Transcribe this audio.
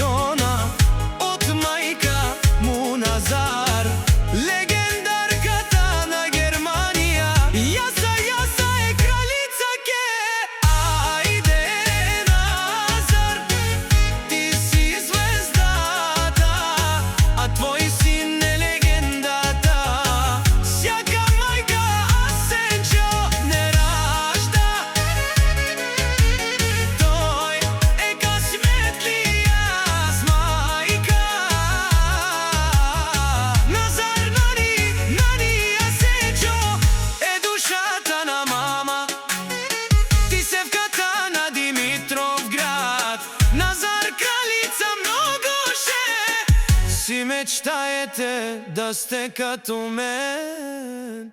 жона од мајка му Назар, легендарката на Германија. Јаса е кралица ке, ајде Назар, ти си звездата, а твој син е легендата. Сјака мајка Асенчо не ражда, тој е касметлија с мајка. Назар, нани Асенчо е душата на мама, ти севката на Димитровград. Назар, кралица многоше, си мечтаете да сте като мен.